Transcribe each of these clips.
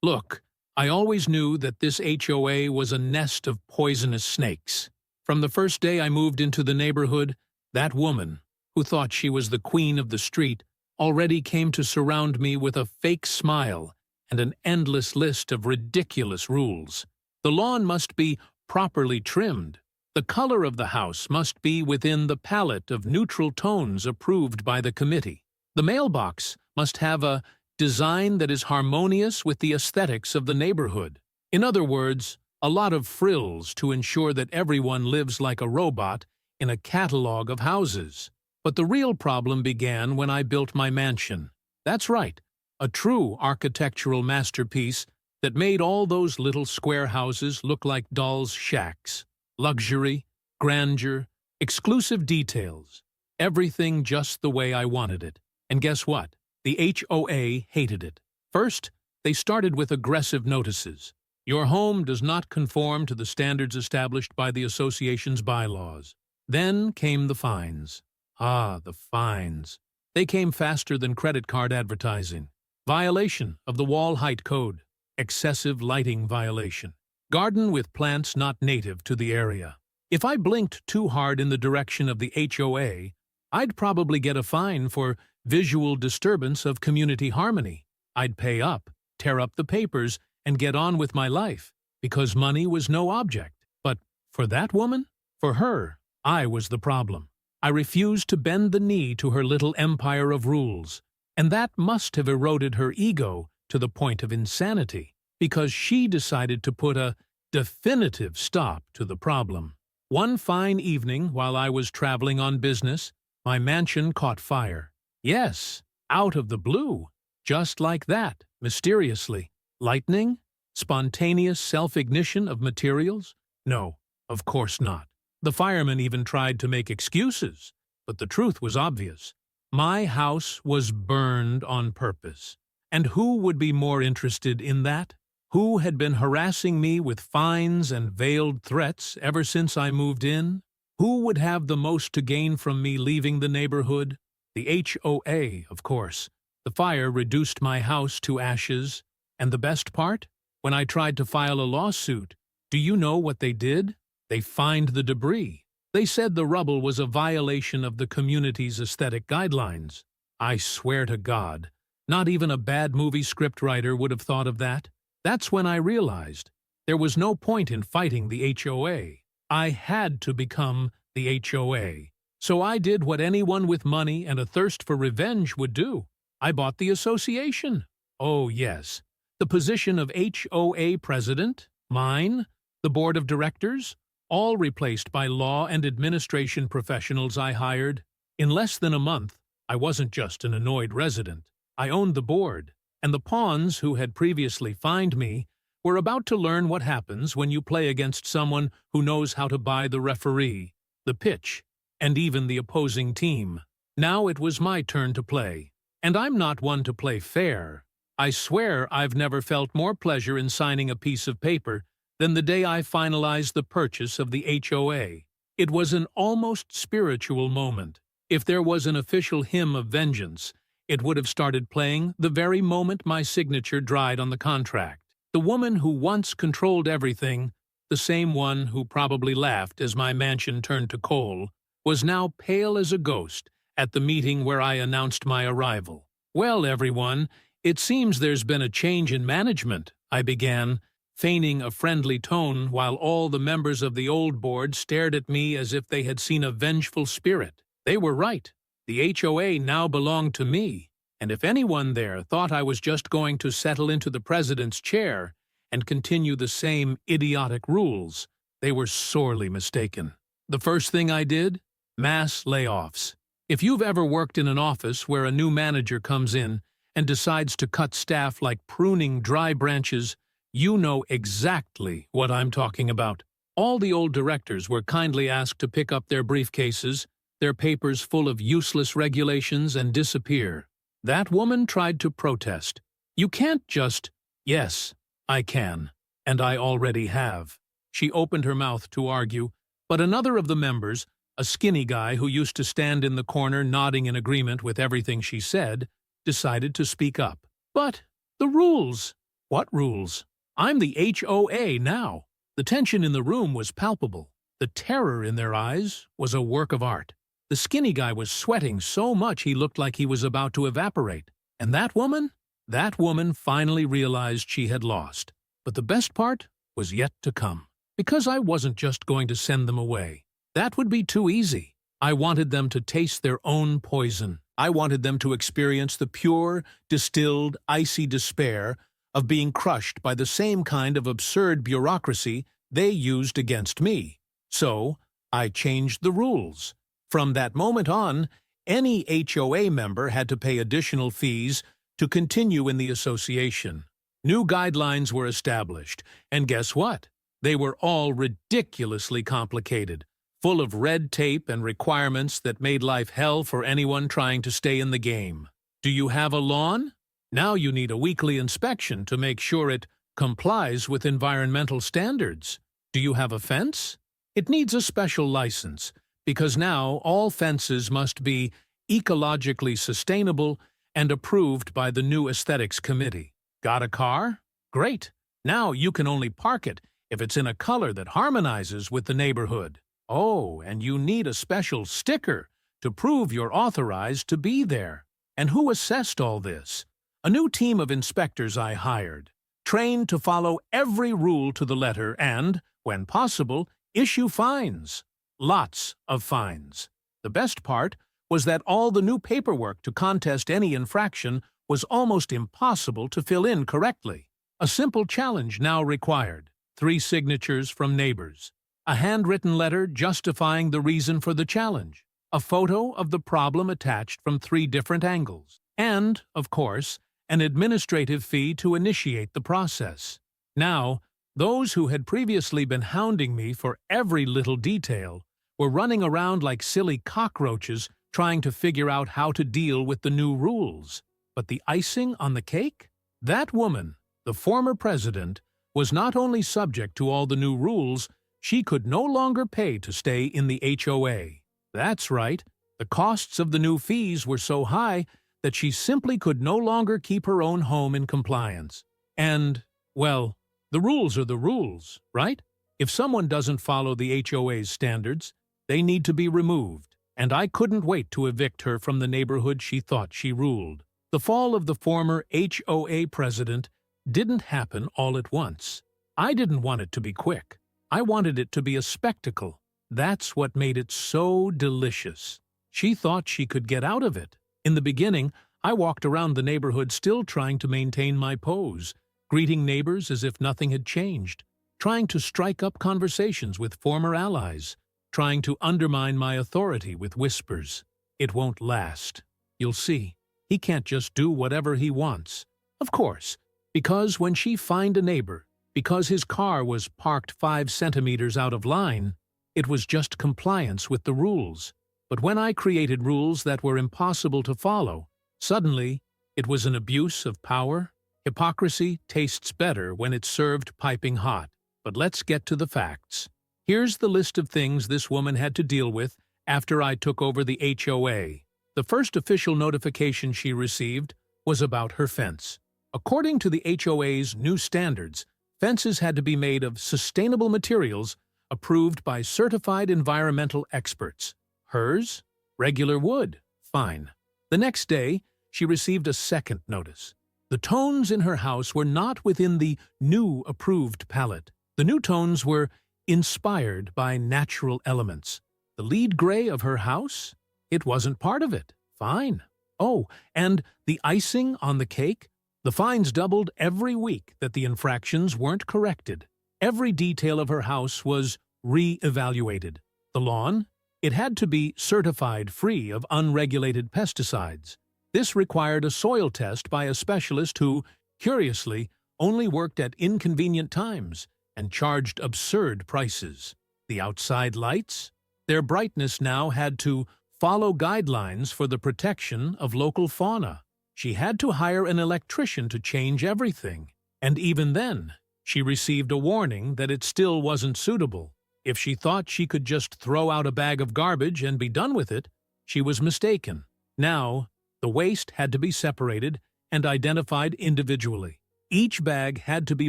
Look, I always knew that this HOA was a nest of poisonous snakes. From the first day I moved into the neighborhood, that woman, who thought she was the queen of the street, already came to surround me with a fake smile and an endless list of ridiculous rules. The lawn must be properly trimmed. The color of the house must be within the palette of neutral tones approved by the committee. The mailbox must have a design that is harmonious with the aesthetics of the neighborhood. In other words, a lot of frills to ensure that everyone lives like a robot in a catalog of houses. But the real problem began when I built my mansion. That's right, a true architectural masterpiece that made all those little square houses look like dolls' shacks. Luxury, grandeur, exclusive details, everything just the way I wanted it. And guess what? The HOA hated it. First, they started with aggressive notices. Your home does not conform to the standards established by the association's bylaws. Then came the fines. Ah, the fines. They came faster than credit card advertising. Violation of the wall height code. Excessive lighting violation. Garden with plants not native to the area. If I blinked too hard in the direction of the HOA, I'd probably get a fine for visual disturbance of community harmony. I'd pay up, tear up the papers, and get on with my life, because money was no object. But for that woman? For her, I was the problem. I refused to bend the knee to her little empire of rules, and that must have eroded her ego to the point of insanity, because she decided to put a definitive stop to the problem. One fine evening, while I was traveling on business, my mansion caught fire. Yes, out of the blue. Just like that, mysteriously. Lightning? Spontaneous self-ignition of materials? No, of course not. The firemen even tried to make excuses, but the truth was obvious. My house was burned on purpose. And who would be more interested in that? Who had been harassing me with fines and veiled threats ever since I moved in? Who would have the most to gain from me leaving the neighborhood? The HOA, of course. The fire reduced my house to ashes. And the best part? When I tried to file a lawsuit, do you know what they did? They fined the debris. They said the rubble was a violation of the community's aesthetic guidelines. I swear to God, not even a bad movie scriptwriter would have thought of that. That's when I realized there was no point in fighting the HOA. I had to become the HOA. So I did what anyone with money and a thirst for revenge would do. I bought the association. Oh, yes. The position of HOA president, mine, the board of directors, all replaced by law and administration professionals I hired. In less than a month, I wasn't just an annoyed resident. I owned the board, and the pawns who had previously fined me were about to learn what happens when you play against someone who knows how to buy the referee, the pitch, and even the opposing team. Now it was my turn to play, and I'm not one to play fair. I swear I've never felt more pleasure in signing a piece of paper than the day I finalized the purchase of the HOA. It was an almost spiritual moment. If there was an official hymn of vengeance, it would have started playing the very moment my signature dried on the contract. The woman who once controlled everything, the same one who probably laughed as my mansion turned to coal, was now pale as a ghost at the meeting where I announced my arrival. "Well, everyone, it seems there's been a change in management," I began, feigning a friendly tone while all the members of the old board stared at me as if they had seen a vengeful spirit. They were right. The HOA now belonged to me, and if anyone there thought I was just going to settle into the president's chair and continue the same idiotic rules, they were sorely mistaken. The first thing I did? Mass layoffs. If you've ever worked in an office where a new manager comes in and decides to cut staff like pruning dry branches, you know exactly what I'm talking about. All the old directors were kindly asked to pick up their briefcases, their papers full of useless regulations, and disappear. That woman tried to protest. "You can't just—" "Yes, I can, and I already have." She opened her mouth to argue, but another of the members, a skinny guy who used to stand in the corner nodding in agreement with everything she said, decided to speak up. "But the rules!" What rules? I'm the HOA now. The tension in the room was palpable. The terror in their eyes was a work of art. The skinny guy was sweating so much he looked like he was about to evaporate. And that woman? That woman finally realized she had lost. But the best part was yet to come. Because I wasn't just going to send them away. That would be too easy. I wanted them to taste their own poison. I wanted them to experience the pure, distilled, icy despair of being crushed by the same kind of absurd bureaucracy they used against me. So, I changed the rules. From that moment on, any HOA member had to pay additional fees to continue in the association. New guidelines were established, and guess what? They were all ridiculously complicated, full of red tape and requirements that made life hell for anyone trying to stay in the game. Do you have a lawn? Now you need a weekly inspection to make sure it complies with environmental standards. Do you have a fence? It needs a special license, because now all fences must be ecologically sustainable and approved by the new aesthetics committee. Got a car? Great. Now you can only park it if it's in a color that harmonizes with the neighborhood. Oh, and you need a special sticker to prove you're authorized to be there. And who assessed all this? A new team of inspectors I hired, trained to follow every rule to the letter and, when possible, issue fines. Lots of fines. The best part was that all the new paperwork to contest any infraction was almost impossible to fill in correctly. A simple challenge now required 3 signatures from neighbors, a handwritten letter justifying the reason for the challenge, a photo of the problem attached from 3 different angles, and, of course, an administrative fee to initiate the process. Now, those who had previously been hounding me for every little detail were running around like silly cockroaches trying to figure out how to deal with the new rules. But the icing on the cake? That woman, the former president, was not only subject to all the new rules, she could no longer pay to stay in the HOA. That's right, the costs of the new fees were so high that she simply could no longer keep her own home in compliance. And, well, the rules are the rules, right? If someone doesn't follow the HOA's standards, they need to be removed, and I couldn't wait to evict her from the neighborhood she thought she ruled. The fall of the former HOA president didn't happen all at once. I didn't want it to be quick. I wanted it to be a spectacle. That's what made it so delicious. She thought she could get out of it. In the beginning, I walked around the neighborhood still trying to maintain my pose, greeting neighbors as if nothing had changed, trying to strike up conversations with former allies, trying to undermine my authority with whispers. It won't last. You'll see. He can't just do whatever he wants. Of course, because when she fined a neighbor, because his car was parked 5 centimeters out of line, it was just compliance with the rules. But when I created rules that were impossible to follow, suddenly it was an abuse of power. Hypocrisy tastes better when it's served piping hot. But let's get to the facts. Here's the list of things this woman had to deal with after I took over the HOA. The first official notification she received was about her fence. According to the HOA's new standards, fences had to be made of sustainable materials approved by certified environmental experts. Hers? Regular wood. Fine. The next day, she received a second notice. The tones in her house were not within the new approved palette. The new tones were inspired by natural elements. The lead gray of her house? It wasn't part of it. Fine. Oh, and the icing on the cake? The fines doubled every week that the infractions weren't corrected. Every detail of her house was re-evaluated. The lawn? It had to be certified free of unregulated pesticides. This required a soil test by a specialist who, curiously, only worked at inconvenient times and charged absurd prices. The outside lights? Their brightness now had to follow guidelines for the protection of local fauna. She had to hire an electrician to change everything. And even then, she received a warning that it still wasn't suitable. If she thought she could just throw out a bag of garbage and be done with it, she was mistaken. Now, the waste had to be separated and identified individually. Each bag had to be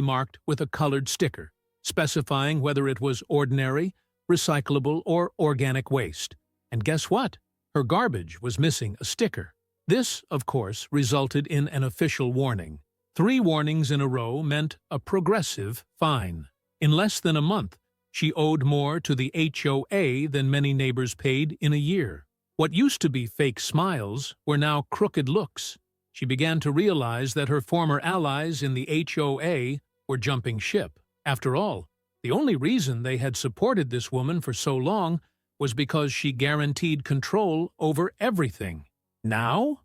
marked with a colored sticker, specifying whether it was ordinary, recyclable, or organic waste. And guess what? Her garbage was missing a sticker. This, of course, resulted in an official warning. 3 warnings in a row meant a progressive fine. In less than a month, she owed more to the HOA than many neighbors paid in a year. What used to be fake smiles were now crooked looks. She began to realize that her former allies in the HOA were jumping ship. After all, the only reason they had supported this woman for so long was because she guaranteed control over everything. Now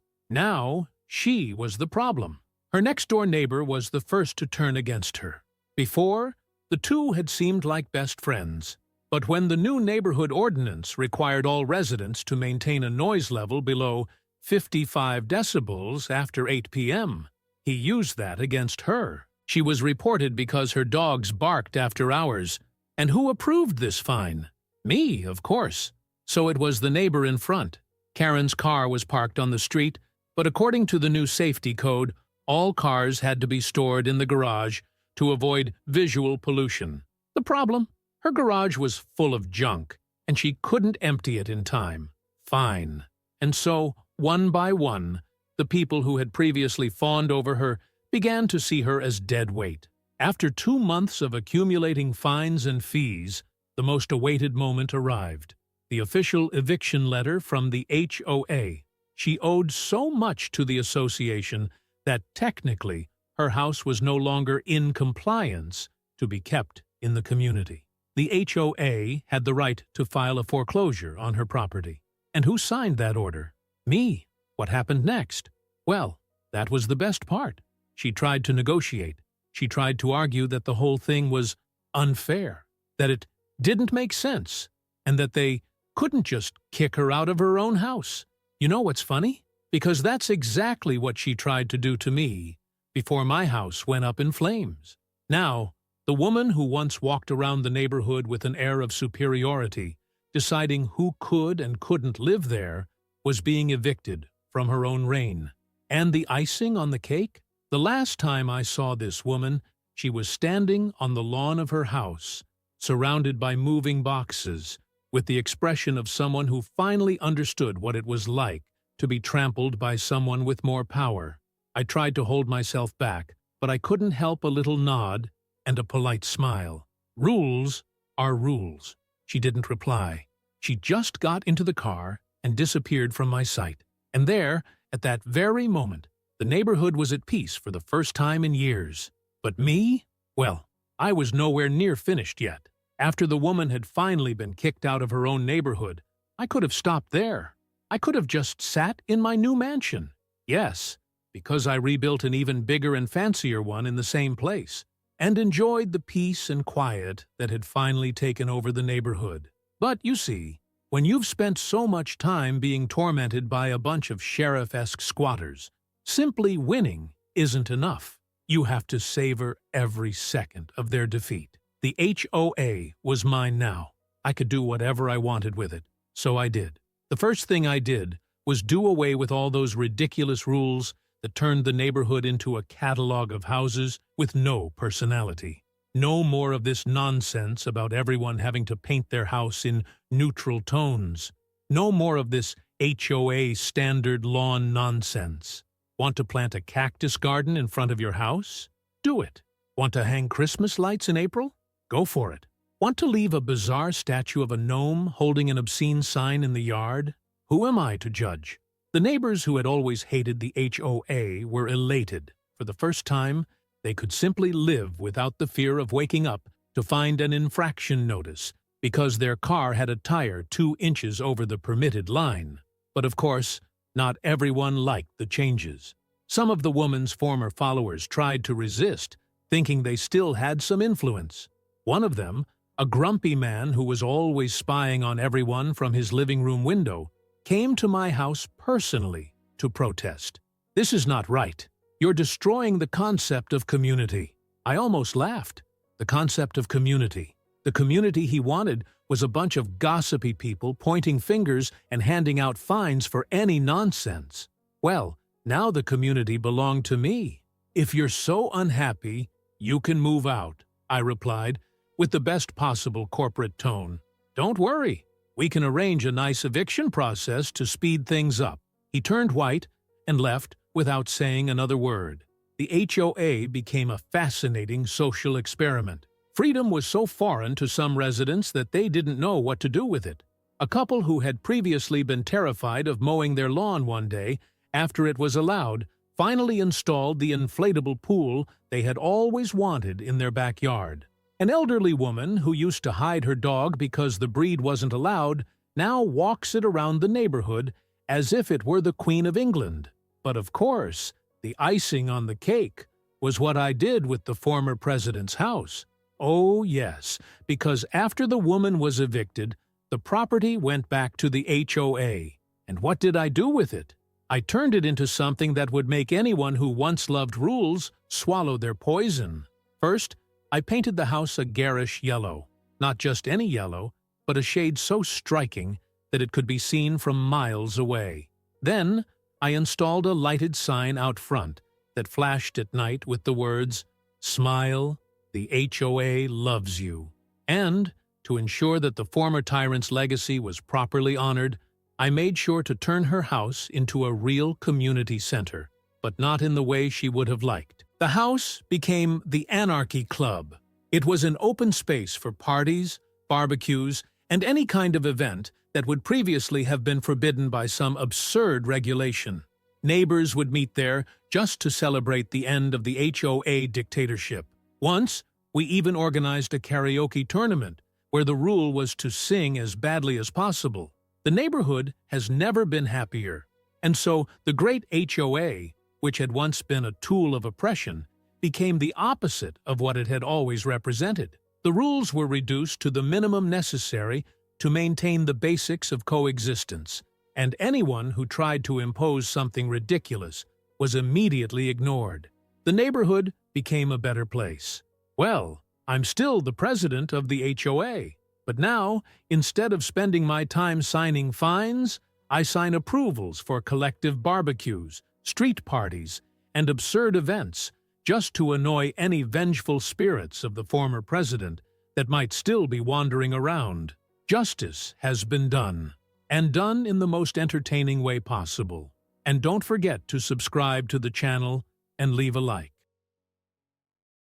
she was the problem. Her next-door neighbor was the first to turn against her. Before, the two had seemed like best friends. But when the new neighborhood ordinance required all residents to maintain a noise level below 55 decibels after 8 p.m., he used that against her. She was reported because her dogs barked after hours. And who approved this fine? Me, of course. So it was the neighbor in front. Karen's car was parked on the street, but according to the new safety code, all cars had to be stored in the garage to avoid visual pollution. The problem? Her garage was full of junk, and she couldn't empty it in time. Fine. And so, one by one, the people who had previously fawned over her began to see her as dead weight. After 2 months of accumulating fines and fees, the most awaited moment arrived. The official eviction letter from the HOA. She owed so much to the association that technically her house was no longer in compliance to be kept in the community. The HOA had the right to file a foreclosure on her property. And who signed that order? Me. What happened next? Well, that was the best part. She tried to negotiate. She tried to argue that the whole thing was unfair, that it didn't make sense, and that they couldn't just kick her out of her own house. You know what's funny? Because that's exactly what she tried to do to me before my house went up in flames. Now, the woman who once walked around the neighborhood with an air of superiority, deciding who could and couldn't live there, was being evicted from her own reign. And the icing on the cake? The last time I saw this woman, she was standing on the lawn of her house, surrounded by moving boxes, with the expression of someone who finally understood what it was like to be trampled by someone with more power. I tried to hold myself back, but I couldn't help a little nod and a polite smile. Rules are rules. She didn't reply. She just got into the car and disappeared from my sight. And there, at that very moment, the neighborhood was at peace for the first time in years. But me? Well, I was nowhere near finished yet. After the woman had finally been kicked out of her own neighborhood, I could have stopped there. I could have just sat in my new mansion. Yes, because I rebuilt an even bigger and fancier one in the same place, and enjoyed the peace and quiet that had finally taken over the neighborhood. But, you see, when you've spent so much time being tormented by a bunch of sheriff-esque squatters, simply winning isn't enough. You have to savor every second of their defeat. The HOA was mine now. I could do whatever I wanted with it, so I did. The first thing I did was do away with all those ridiculous rules that turned the neighborhood into a catalog of houses with no personality. No more of this nonsense about everyone having to paint their house in neutral tones. No more of this HOA standard lawn nonsense. Want to plant a cactus garden in front of your house? Do it. Want to hang Christmas lights in April? Go for it. Want to leave a bizarre statue of a gnome holding an obscene sign in the yard? Who am I to judge? The neighbors who had always hated the HOA were elated. For the first time, they could simply live without the fear of waking up to find an infraction notice because their car had a tire 2 inches over the permitted line. But of course, not everyone liked the changes. Some of the woman's former followers tried to resist, thinking they still had some influence. One of them, a grumpy man who was always spying on everyone from his living room window, came to my house personally to protest. This is not right. You're destroying the concept of community. I almost laughed. The concept of community. The community he wanted was a bunch of gossipy people pointing fingers and handing out fines for any nonsense. Well, now the community belonged to me. "If you're so unhappy, you can move out," I replied, with the best possible corporate tone. "Don't worry, we can arrange a nice eviction process to speed things up." He turned white and left without saying another word. The HOA became a fascinating social experiment. Freedom was so foreign to some residents that they didn't know what to do with it. A couple who had previously been terrified of mowing their lawn one day, after it was allowed, finally installed the inflatable pool they had always wanted in their backyard. An elderly woman who used to hide her dog because the breed wasn't allowed now walks it around the neighborhood as if it were the Queen of England. But of course, the icing on the cake was what I did with the former president's house. Oh yes, because after the woman was evicted, the property went back to the HOA. And what did I do with it? I turned it into something that would make anyone who once loved rules swallow their poison. First, I painted the house a garish yellow. Not just any yellow, but a shade so striking that it could be seen from miles away. Then, I installed a lighted sign out front that flashed at night with the words, "Smile, the HOA loves you." And, to ensure that the former tyrant's legacy was properly honored, I made sure to turn her house into a real community center, but not in the way she would have liked. The house became the Anarchy Club. It was an open space for parties, barbecues, and any kind of event that would previously have been forbidden by some absurd regulation. Neighbors would meet there just to celebrate the end of the HOA dictatorship. Once, we even organized a karaoke tournament where the rule was to sing as badly as possible. The neighborhood has never been happier, and so the great HOA, which had once been a tool of oppression, became the opposite of what it had always represented. The rules were reduced to the minimum necessary to maintain the basics of coexistence, and anyone who tried to impose something ridiculous was immediately ignored. The neighborhood became a better place. Well, I'm still the president of the HOA, but now, instead of spending my time signing fines, I sign approvals for collective barbecues, street parties, and absurd events just to annoy any vengeful spirits of the former president that might still be wandering around. Justice has been done, and done in the most entertaining way possible. And don't forget to subscribe to the channel and leave a like.